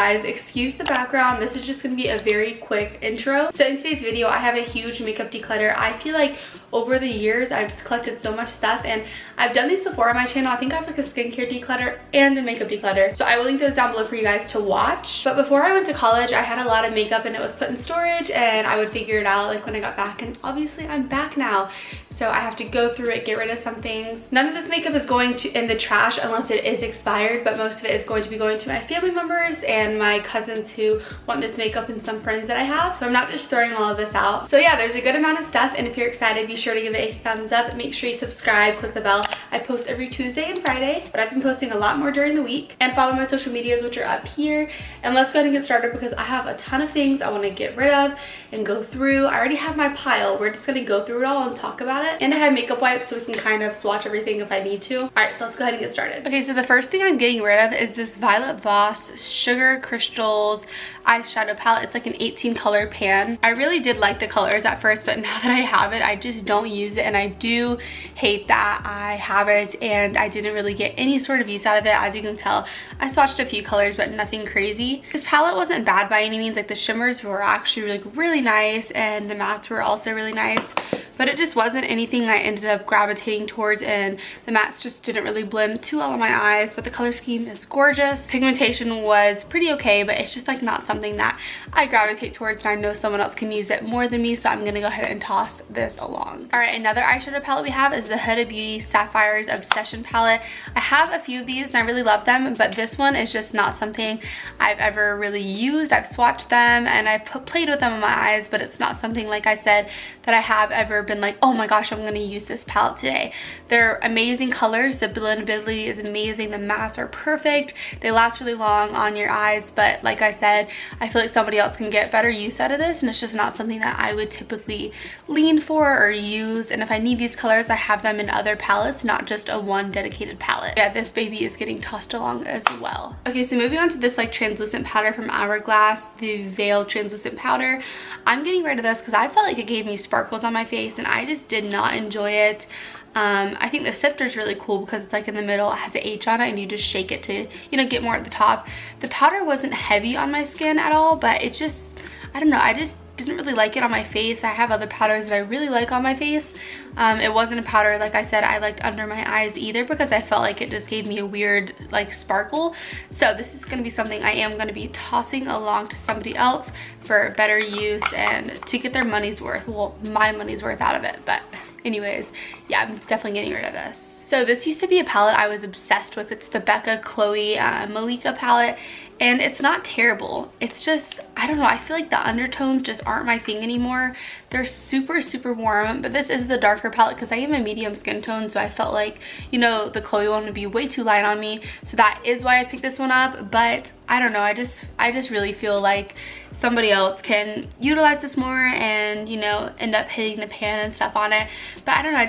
guys, excuse the background. This is just gonna be a very quick intro. So in today's video, I have a huge makeup declutter. I feel like over the years I've just collected so much stuff, and I've done these before on my channel. I think I have like a skincare declutter and a makeup declutter, so I will link those down below for you guys to watch. But before I went to college, I had a lot of makeup and it was put in storage, and I would figure it out like when I got back, and obviously I'm back now, so I have to go through it, get rid of some things. None of this makeup is going to in the trash unless it is expired, but most of it is going to be going to my family members and my cousins who want this makeup, and some friends that I have. So I'm not just throwing all of this out. So yeah, there's a good amount of stuff, and if you're excited, be sure to give it a thumbs up. Make sure you subscribe, click the bell. I post every Tuesday and Friday, but I've been posting a lot more during the week. And follow my social medias, which are up here. And let's go ahead and get started because I have a ton of things I want to get rid of and go through. I already have my pile. We're just going to go through it all and talk about it. And I have makeup wipes so we can kind of swatch everything if I need to. All right, so let's go ahead and get started. Okay, so the first thing I'm getting rid of is this Violet Voss Sugar Crystals eyeshadow palette. It's like an 18 color pan. I really did like the colors at first, but now that I have it, I just don't use it, and I do hate that I have it and I didn't really get any sort of use out of it. As you can tell, I swatched a few colors, but nothing crazy. This palette wasn't bad by any means. Like the shimmers were actually like really nice, and the mattes were also really nice, but it just wasn't anything I ended up gravitating towards, and the mattes just didn't really blend too well on my eyes. But the color scheme is gorgeous. Pigmentation was pretty okay, but it's just like not something that I gravitate towards, and I know someone else can use it more than me, so I'm gonna go ahead and toss this along. All right, another eyeshadow palette we have is the Huda Beauty Sapphires Obsession palette. I have a few of these and I really love them, but this one is just not something I've ever really used. I've swatched them and I've played with them on my eyes, but it's not something, like I said, that I have ever been like, oh my gosh, I'm gonna use this palette today. They're amazing colors. The blendability is amazing. The mattes are perfect. They last really long on your eyes, but like I said, I feel like somebody else can get better use out of this, and it's just not something that I would typically lean for or use. And if I need these colors, I have them in other palettes, not just a one dedicated palette. Yeah, this baby is getting tossed along as well. Okay, so moving on to this like translucent powder from Hourglass, the Veil translucent powder. I'm getting rid of this because I felt like it gave me sparkles on my face, and I just did not enjoy it. I think the sifter is really cool because it's like in the middle, it has an H on it, and you just shake it to, you know, get more at the top. The powder wasn't heavy on my skin at all, but it just, I don't know, I just didn't really like it on my face. I have other powders that I really like on my face. It wasn't a powder, like I said, I liked under my eyes either, because I felt like it just gave me a weird like sparkle. So this is going to be something I am going to be tossing along to somebody else for better use and to get their money's worth, well, my money's worth out of it. But anyways, yeah, I'm definitely getting rid of this. So this used to be a palette I was obsessed with. It's the Becca Chloe Malika palette, and it's not terrible. It's just, I don't know, I feel like the undertones just aren't my thing anymore. They're super, super warm, but this is the darker palette because I am a medium skin tone, so I felt like, you know, the Chloe one would be way too light on me. So that is why I picked this one up, but I don't know, I just really feel like somebody else can utilize this more and, you know, end up hitting the pan and stuff on it. But I don't know,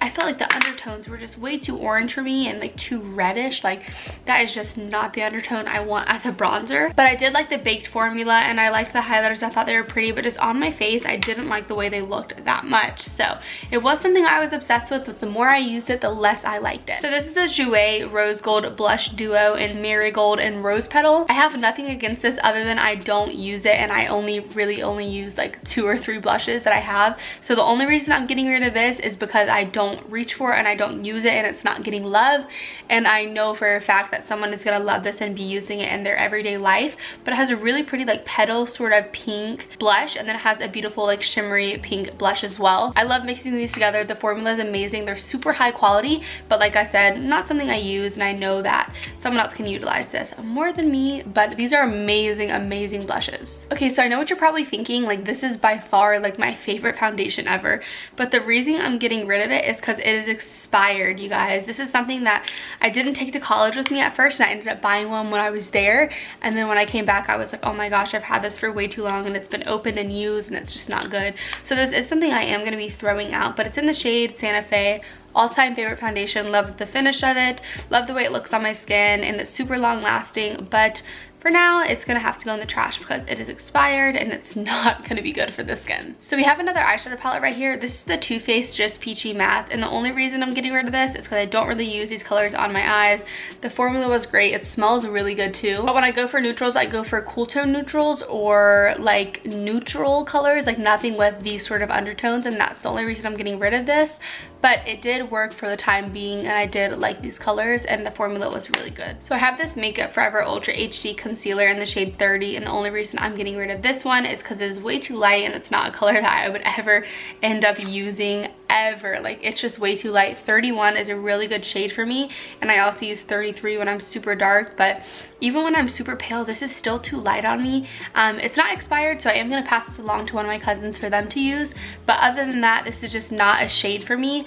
I felt like the undertones were just way too orange for me and like too reddish. Like that is just not the undertone I want as a bronzer. But I did like the baked formula, and I liked the highlighters. I thought they were pretty, but just on my face, I didn't like the way they looked that much. So it was something I was obsessed with, but the more I used it, the less I liked it. So this is the Jouer Rose Gold Blush Duo in Marigold and Rose Petal. I have nothing against this other than I don't use it, and I really only use like 2 or 3 blushes that I have. So the only reason I'm getting rid of this is because I don't reach for it and I don't use it, and it's not getting love. And I know for a fact that someone is gonna love this and be using it in their everyday life. But it has a really pretty like petal sort of pink blush, and then it has a beautiful like shimmery pink blush as well. I love mixing these together. The formula is amazing. They're super high quality, but like I said, not something I use, and I know that someone else can utilize this more than me. But these are amazing blushes. Okay, so I know what you're probably thinking, like this is by far like my favorite foundation ever, but the reason I'm getting rid of it is because it is expired, you guys. This is something that I didn't take to college with me at first, and I ended up buying one when I was there, and then when I came back I was like, oh my gosh, I've had this for way too long and it's been opened and used and it's just not good. So this is something I am going to be throwing out, but it's in the shade Santa Fe. All-time favorite foundation. Love the finish of it, love the way it looks on my skin, and it's super long lasting, but for now, it's gonna have to go in the trash because it is expired and it's not gonna be good for the skin. So we have another eyeshadow palette right here. This is the Too Faced Just Peachy Matte, and the only reason I'm getting rid of this is because I don't really use these colors on my eyes. The formula was great. It smells really good too. But when I go for neutrals, I go for cool tone neutrals or like neutral colors, like nothing with these sort of undertones, and that's the only reason I'm getting rid of this. But it did work for the time being, and I did like these colors, and the formula was really good. So I have this Makeup Forever Ultra HD Concealer in the shade 30, and the only reason I'm getting rid of this one is because it's way too light, and it's not a color that I would ever end up using ever. Like, it's just way too light. 31 is a really good shade for me, and I also use 33 when I'm super dark, but even when I'm super pale, this is still too light on me. It's not expired, so I am gonna pass this along to one of my cousins for them to use, but other than that, this is just not a shade for me.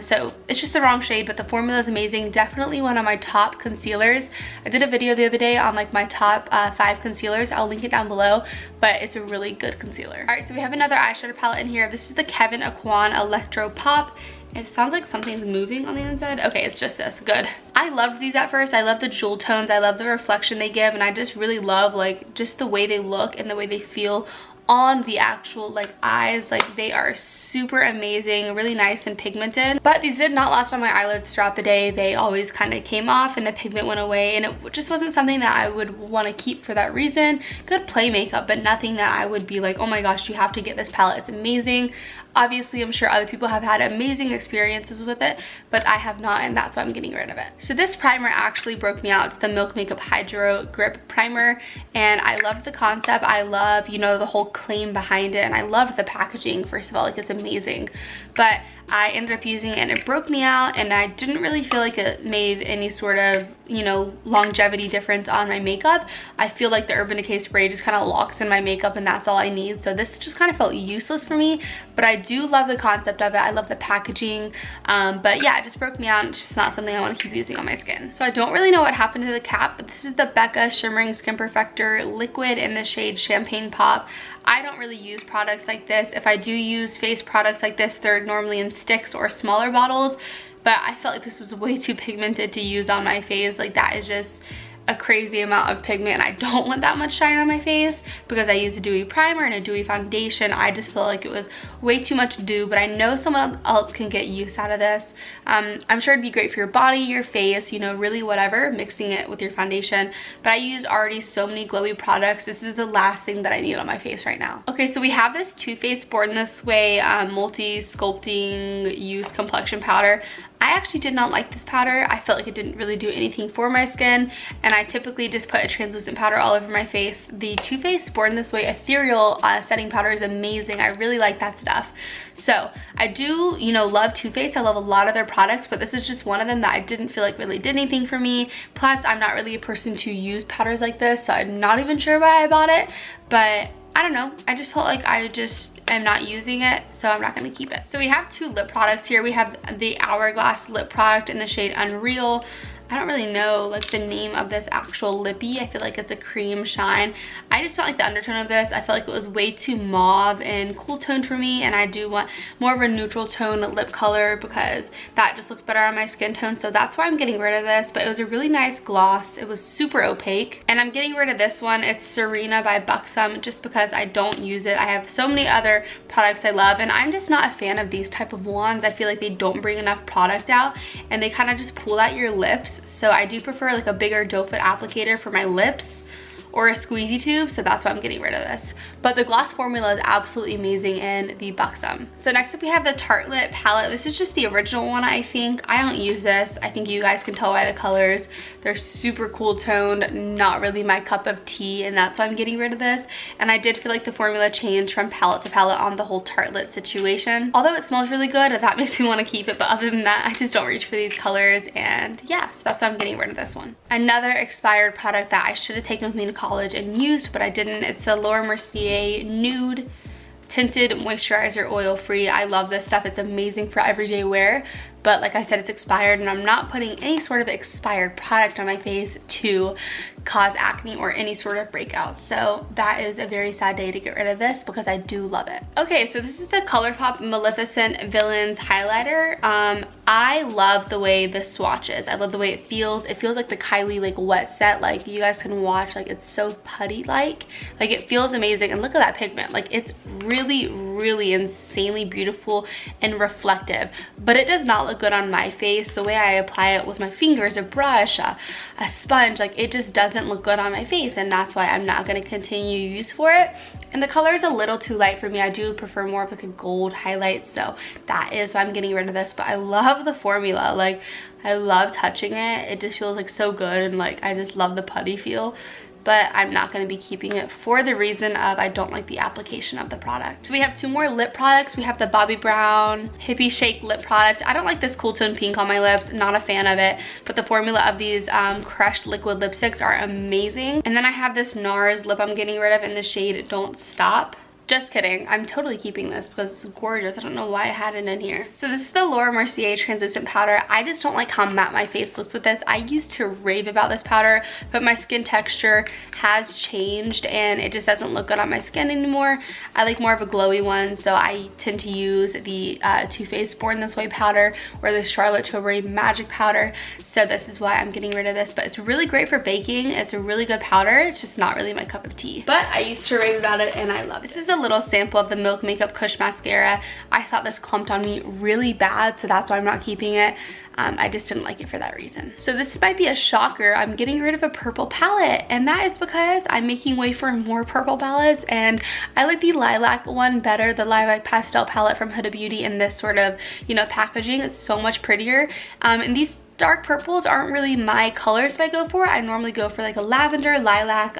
So it's just the wrong shade, but the formula is amazing. Definitely one of my top concealers. I did a video the other day on like my top 5 concealers. I'll link it down below, but it's a really good concealer. All right, so we have another eyeshadow palette in here. This is the Kevyn Aucoin Electro Pop. It sounds like something's moving on the inside. Okay, it's just this. Good. I loved these at first. I love the jewel tones. I love the reflection they give, and I just really love like just the way they look and the way they feel on the actual like eyes. Like, they are super amazing, really nice and pigmented. But these did not last on my eyelids throughout the day. They always kind of came off and the pigment went away, and it just wasn't something that I would want to keep for that reason. Good play makeup, but nothing that I would be like, oh my gosh, you have to get this palette, it's amazing. Obviously, I'm sure other people have had amazing experiences with it, but I have not, and that's why I'm getting rid of it. So this primer actually broke me out. It's the Milk Makeup Hydro Grip Primer, and I loved the concept. I love, you know, the whole claim behind it, and I loved the packaging. First of all, like, it's amazing. But I ended up using it and it broke me out, and I didn't really feel like it made any sort of, you know, longevity difference on my makeup. I feel like the Urban Decay spray just kind of locks in my makeup, and that's all I need. So this just kind of felt useless for me, but I do love the concept of it. I love the packaging, but yeah, it just broke me out, and it's just not something I want to keep using on my skin. So I don't really know what happened to the cap, but this is the Becca Shimmering Skin Perfector Liquid in the shade Champagne Pop. I don't really use products like this. If I do use face products like this, they're normally in sticks or smaller bottles, but I felt like this was way too pigmented to use on my face. Like, that is just a crazy amount of pigment, and I don't want that much shine on my face because I use a dewy primer and a dewy foundation. I just feel like it was way too much dew, but I know someone else can get use out of this. I'm sure it'd be great for your body, your face, you know, really whatever, mixing it with your foundation. But I use already so many glowy products. This is the last thing that I need on my face right now. Okay, so we have this Too Faced Born This Way multi-sculpting use complexion powder. I actually did not like this powder. I felt like it didn't really do anything for my skin, and I typically just put a translucent powder all over my face. The Too Faced Born This Way Ethereal setting powder is amazing. I really like that stuff. So I do, you know, love Too Faced. I love a lot of their products, but this is just one of them that I didn't feel like really did anything for me. Plus, I'm not really a person to use powders like this, so I'm not even sure why I bought it, but I don't know. I just felt like I'm not using it, so I'm not going to keep it. So we have 2 lip products here. We have the Hourglass lip product in the shade Unreal. I don't really know like the name of this actual lippy. I feel like it's a cream shine. I just don't like the undertone of this. I feel like it was way too mauve and cool tone for me, and I do want more of a neutral tone lip color because that just looks better on my skin tone. So that's why I'm getting rid of this, but it was a really nice gloss. It was super opaque, and I'm getting rid of this one. It's Serena by Buxom, just because I don't use it. I have so many other products I love, and I'm just not a fan of these type of wands. I feel like they don't bring enough product out, and they kind of just pull out your lips. So I do prefer like a bigger doe foot applicator for my lips, or a squeezy tube, so that's why I'm getting rid of this. But the gloss formula is absolutely amazing in the Buxom. So next up we have the Tartelette palette. This is just the original one, I think. I don't use this. I think you guys can tell by the colors. They're super cool toned, not really my cup of tea, and that's why I'm getting rid of this. And I did feel like the formula changed from palette to palette on the whole Tartelette situation. Although it smells really good, that makes me want to keep it, but other than that, I just don't reach for these colors, and yeah, so that's why I'm getting rid of this one. Another expired product that I should have taken with me to college and used, but I didn't. It's the Laura Mercier Nude Tinted Moisturizer Oil Free. I love this stuff. It's amazing for everyday wear, but like I said, it's expired, and I'm not putting any sort of expired product on my face to cause acne or any sort of breakouts. So that is a very sad day to get rid of this because I do love it. Okay, so this is the ColourPop Maleficent Villains highlighter. I love the way this swatches. I love the way it feels. It feels like the Kylie like wet set. Like you guys can watch, like it's so putty like it feels amazing. And look at that pigment. Like it's really insanely beautiful and reflective, but it does not look good on my face. The way I apply it with my fingers, a brush, a sponge, like it just doesn't look good on my face, and that's why I'm not going to continue use for it. And the color is a little too light for me. I do prefer more of like a gold highlight, so that is why I'm getting rid of this. But I love the formula. Like I love touching it. It just feels like so good, and like I just love the putty feel. But I'm not going to be keeping it for the reason of I don't like the application of the product. So we have 2 more lip products. We have the Bobbi Brown Hippie Shake lip product. I don't like this cool tone pink on my lips, not a fan of it, but the formula of these crushed liquid lipsticks are amazing. And then I have this NARS lip I'm getting rid of in the shade Don't Stop. Just kidding, I'm totally keeping this because it's gorgeous. I don't know why I had it in here. So this is the Laura Mercier translucent powder. I just don't like how matte my face looks with this. I used to rave about this powder, but my skin texture has changed and it just doesn't look good on my skin anymore. I like more of a glowy one, so I tend to use the Too Faced Born This Way powder or the Charlotte Tilbury Magic powder. So this is why I'm getting rid of this, but it's really great for baking. It's a really good powder. It's just not really my cup of tea, but I used to rave about it and I love it. This is a little sample of the Milk Makeup Kush mascara. I thought this clumped on me really bad, so that's why I'm not keeping it. I just didn't like it for that reason. So this might be a shocker. I'm getting rid of a purple palette, and that is because I'm making way for more purple palettes, and I like the lilac one better, the lilac pastel palette from Huda Beauty in this sort of, you know, packaging. It's so much prettier. And these dark purples aren't really my colors that I go for. I normally go for like a lavender, lilac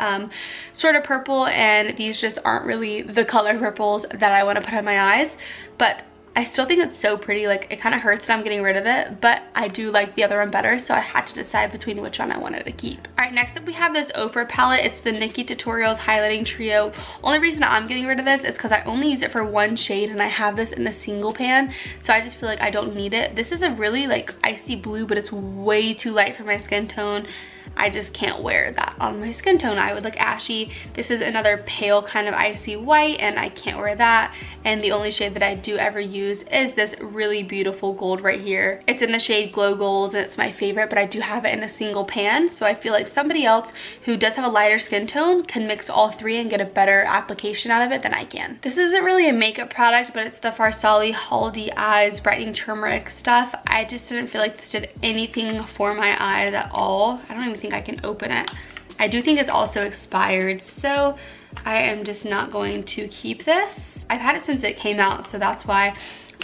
sort of purple, and these just aren't really the color purples that I want to put on my eyes. But I still think it's so pretty. Like it kind of hurts that I'm getting rid of it, but I do like the other one better, so I had to decide between which one I wanted to keep. All right, next up we have this Ofra palette. It's the Nikkie Tutorials Highlighting Trio. Only reason I'm getting rid of this is because I only use it for one shade, and I have this in a single pan, so I just feel like I don't need it. This is a really like icy blue, but it's way too light for my skin tone. I just can't wear that on my skin tone. I would look ashy. This is another pale kind of icy white, and I can't wear that. And the only shade that I do ever use is this really beautiful gold right here. It's in the shade Glow Goals, and it's my favorite, but I do have it in a single pan, so I feel like somebody else who does have a lighter skin tone can mix all three and get a better application out of it than I can. This isn't really a makeup product, but it's the Farsali Holiday Eyes Brightening Turmeric stuff. I just didn't feel like this did anything for my eyes at all. I don't even think I can open it. I do think it's also expired, so I am just not going to keep this. I've had it since it came out, so that's why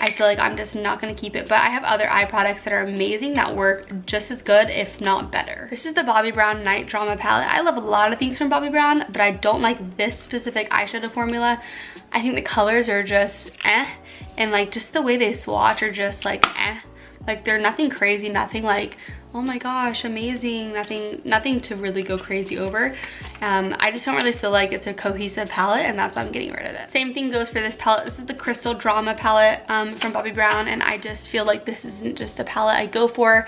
I feel like I'm just not going to keep it. But I have other eye products that are amazing that work just as good, if not better. This is the Bobbi Brown Night Drama palette. I love a lot of things from Bobbi Brown, but I don't like this specific eyeshadow formula. I think the colors are just and like just the way they swatch are just like like they're nothing crazy, nothing like, oh my gosh, amazing, nothing to really go crazy over. I just don't really feel like it's a cohesive palette, and that's why I'm getting rid of it. Same thing goes for this palette. This is the Crystal Drama palette from Bobbi Brown, and I just feel like this isn't just a palette I go for.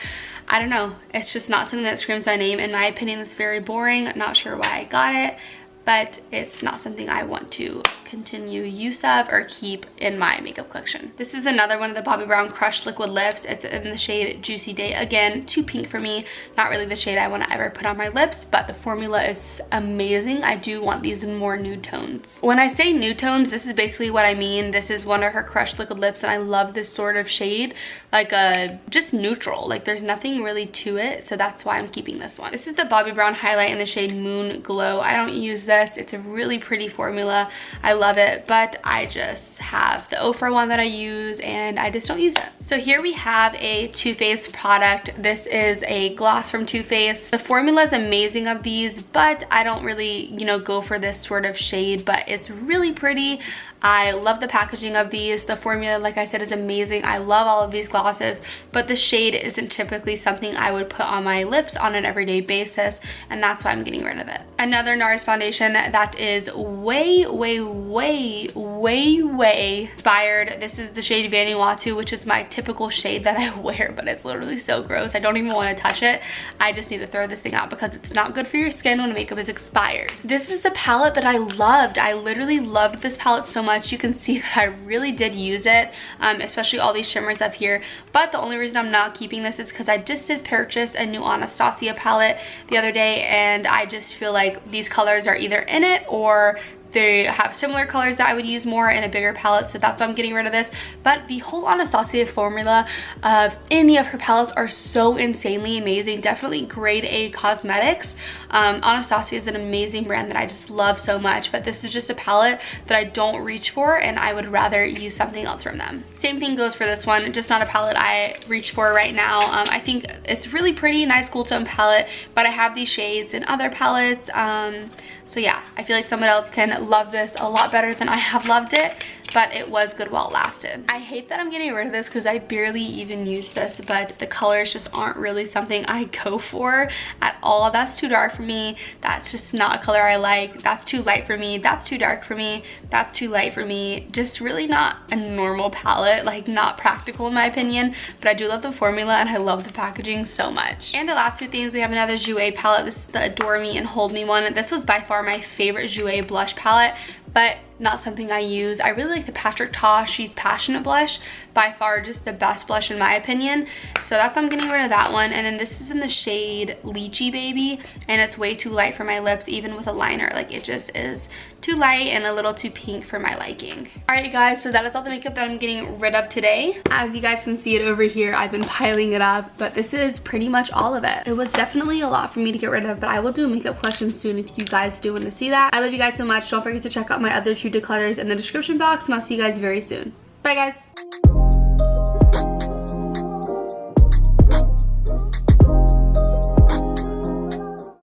I don't know, it's just not something that screams my name. In my opinion, it's very boring. Not sure why I got it, but it's not something I want to continue use of or keep in my makeup collection. This is another one of the Bobbi Brown Crushed Liquid Lips. It's in the shade Juicy Day. Again, too pink for me. Not really the shade I want to ever put on my lips, but the formula is amazing. I do want these in more nude tones. When I say nude tones, this is basically what I mean. This is one of her Crushed Liquid Lips, and I love this sort of shade, like just neutral. Like there's nothing really to it, so that's why I'm keeping this one. This is the Bobbi Brown highlight in the shade Moon Glow. I don't use this. It's a really pretty formula. I love it, but I just have the Ofra one that I use, and I just don't use it. So here we have a Too Faced product. This is a gloss from Too Faced. The formula is amazing of these, but I don't really, you know, go for this sort of shade, but it's really pretty. I love the packaging of these. The formula, like I said, is amazing. I love all of these glosses, but the shade isn't typically something I would put on my lips on an everyday basis, and that's why I'm getting rid of it. Another NARS foundation that is way inspired. This is the shade Vanuatu, which is my typical shade that I wear, but it's literally so gross. I don't even want to touch it. I just need to throw this thing out because it's not good for your skin when makeup is expired. This is a palette that I loved. I literally loved this palette so much. You can see that I really did use it, especially all these shimmers up here. But the only reason I'm not keeping this is because I just did purchase a new Anastasia palette the other day, and I just feel like these colors are either in it or they have similar colors that I would use more in a bigger palette, so that's why I'm getting rid of this. But the whole Anastasia formula of any of her palettes are so insanely amazing. Definitely grade A cosmetics. Anastasia is an amazing brand that I just love so much, but this is just a palette that I don't reach for, and I would rather use something else from them. Same thing goes for this one, just not a palette I reach for right now. I think it's really pretty, nice cool tone palette, but I have these shades in other palettes. So yeah, I feel like someone else can love this a lot better than I have loved it, but it was good while it lasted. I hate that I'm getting rid of this because I barely even use this, but the colors just aren't really something I go for at all. That's too dark for me. That's just not a color I like. That's too light for me. That's too dark for me. That's too light for me. Just really not a normal palette, like not practical in my opinion, but I do love the formula and I love the packaging so much. And the last two things, we have another Jouer palette. This is the Adore Me and Hold Me one. This was by far my favorite Jouer blush palette, but not something I use. I really like the Patrick Ta She's Passionate blush, by far just the best blush in my opinion. So that's why I'm getting rid of that one. And then this is in the shade Lychee Baby, and it's way too light for my lips, even with a liner. Like, it just is too light and a little too pink for my liking. Alright guys, so that is all the makeup that I'm getting rid of today. As you guys can see it over here, I've been piling it up, but this is pretty much all of it. It was definitely a lot for me to get rid of, but I will do a makeup collection soon if you guys do want to see that. I love you guys so much. Don't forget to check out my other two declutters in the description box, and I'll see you guys very soon. Bye guys!